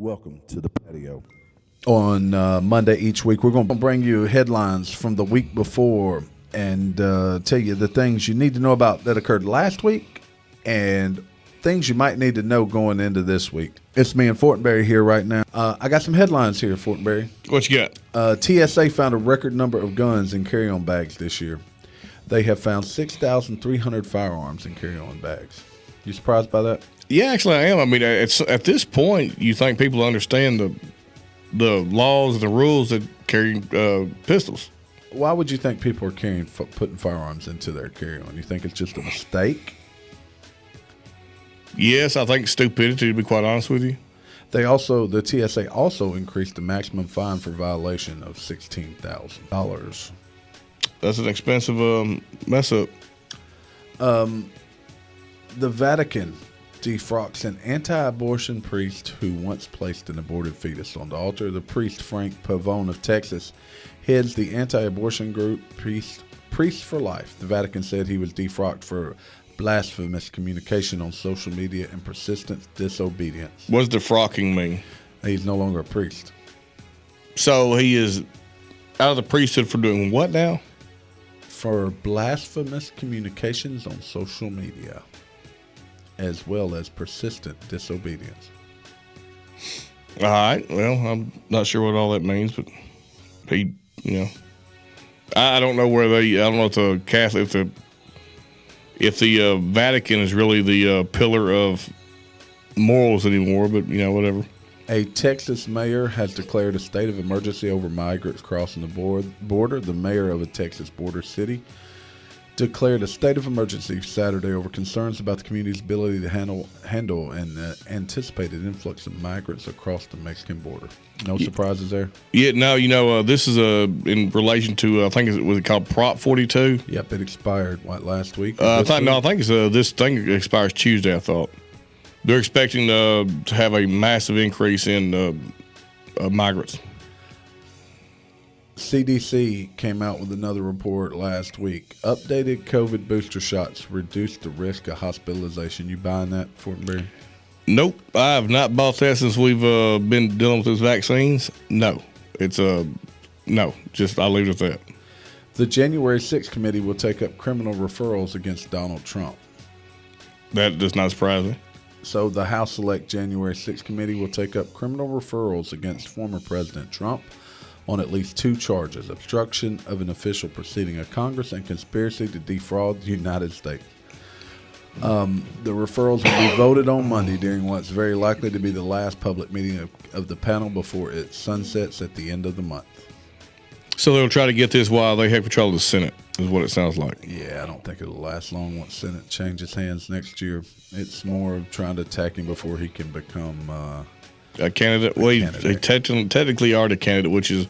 Welcome to the Patio. On Monday each week, we're going to bring you headlines from the week before and tell you the things you need to know about that occurred last week and things you might need to know going into this week. It's me and Fortenberry here right now. I got some headlines here, Fortenberry. What you got? TSA found a record number of guns in carry-on bags this year. They have found 6,300 firearms in carry-on bags. You surprised by that? Yeah, actually, I am. I mean, it's, at this point, you think people understand the laws and the rules that carry pistols. Why would you think people are putting firearms into their carry-on? You think it's just a mistake? Yes, I think stupidity, to be quite honest with you. The TSA also increased the maximum fine for violation of $16,000. That's an expensive mess up. The Vatican defrocks an anti-abortion priest who once placed an aborted fetus on the altar. The priest, Frank Pavone of Texas, heads the anti-abortion group Priests for Life. The Vatican said he was defrocked for blasphemous communication on social media and persistent disobedience. What does defrocking mean? He's no longer a priest. So he is out of the priesthood for doing what now? For blasphemous communications on social media, as well as persistent disobedience. All right. Well, I'm not sure what all that means, but he, I don't know I don't know if the Catholic, if the Vatican is really the pillar of morals anymore, but whatever. A Texas mayor has declared a state of emergency over migrants crossing the border. The mayor of a Texas border city declared a state of emergency Saturday over concerns about the community's ability to handle an anticipated influx of migrants across the Mexican border. No surprises there? Yeah, no, this is in relation to, I think, was it called Prop 42? Yep, it expired, last week? I think it's this thing expires Tuesday, I thought. They're expecting to have a massive increase in migrants. CDC came out with another report last week. Updated COVID booster shots reduce the risk of hospitalization. You buying that, Fortenberry? Nope. I have not bought that since we've been dealing with those vaccines. No. It's no. Just I'll leave it at that. The January 6th committee will take up criminal referrals against Donald Trump. That does not surprise me. So the House Select January 6th committee will take up criminal referrals against former President Trump on at least two charges: obstruction of an official proceeding of Congress and conspiracy to defraud the United States. The referrals will be voted on Monday during what's very likely to be the last public meeting of the panel before it sunsets at the end of the month. So they'll try to get this while they have control of the Senate, is what it sounds like. Yeah, I don't think it'll last long once Senate changes hands next year. It's more of trying to attack him before he can become a candidate. They technically are the candidate, which is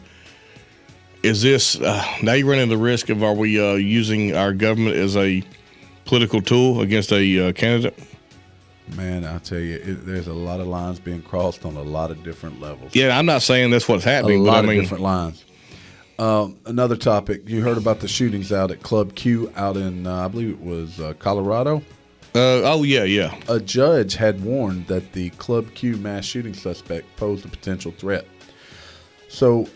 this now you run into the risk of, are we using our government as a political tool against a candidate? Man, I'll tell you, there's a lot of lines being crossed on a lot of different levels. Yeah, I'm not saying that's what's happening. A lot of different lines. Another topic, you heard about the shootings out at Club Q out in, I believe it was Colorado? Yeah. A judge had warned that the Club Q mass shooting suspect posed a potential threat. So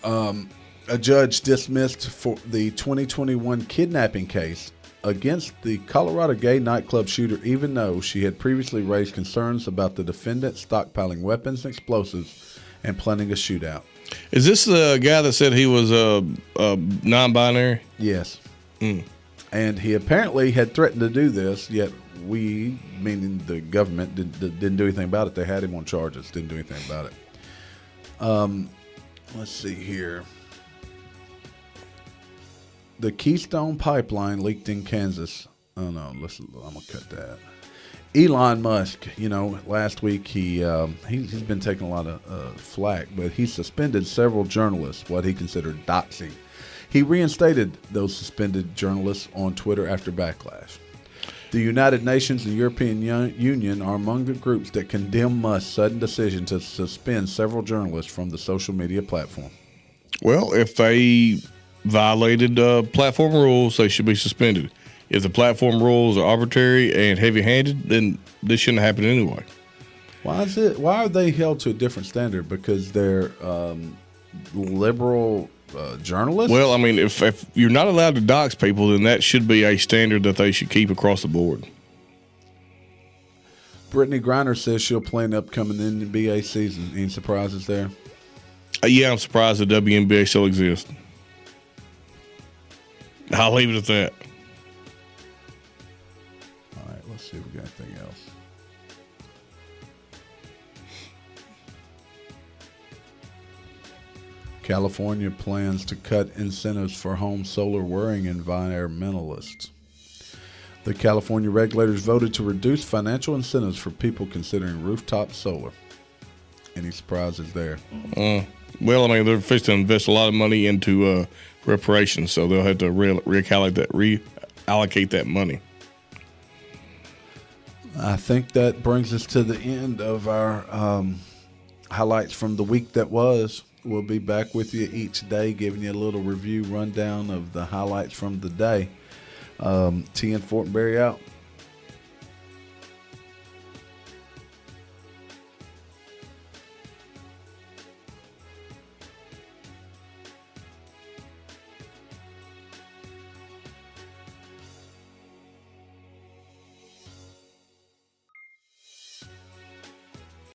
a judge dismissed for the 2021 kidnapping case against the Colorado gay nightclub shooter, even though she had previously raised concerns about the defendant stockpiling weapons and explosives and planning a shootout. Is this the guy that said he was non-binary? Yes. And he apparently had threatened to do this, yet we, meaning the government, didn't do anything about it. They had him on charges, didn't do anything about it. Let's see here. The Keystone Pipeline leaked in Kansas. Oh, no, listen, I'm going to cut that. Elon Musk, last week he's been taking a lot of flack, but he suspended several journalists, what he considered doxing. He reinstated those suspended journalists on Twitter after backlash. The United Nations and European Union are among the groups that condemn Musk's sudden decision to suspend several journalists from the social media platform. Well, if they violated platform rules, they should be suspended. If the platform rules are arbitrary and heavy-handed, then this shouldn't happen anyway. Why are they held to a different standard? Because they're liberal journalists? Well, I mean, if you're not allowed to dox people, then that should be a standard that they should keep across the board. Brittany Griner says she'll play in the upcoming NBA season. Any surprises there? Yeah, I'm surprised the WNBA still exists. I'll leave it at that. All right, let's see if we got anything else. California plans to cut incentives for home solar worrying environmentalists. The California regulators voted to reduce financial incentives for people considering rooftop solar. Any surprises there? Well, I mean, they're fixing to invest a lot of money into reparations, so they'll have to reallocate that money. I think that brings us to the end of our highlights from the week that was. We'll be back with you each day, giving you a little review rundown of the highlights from the day. T and Fortenberry out.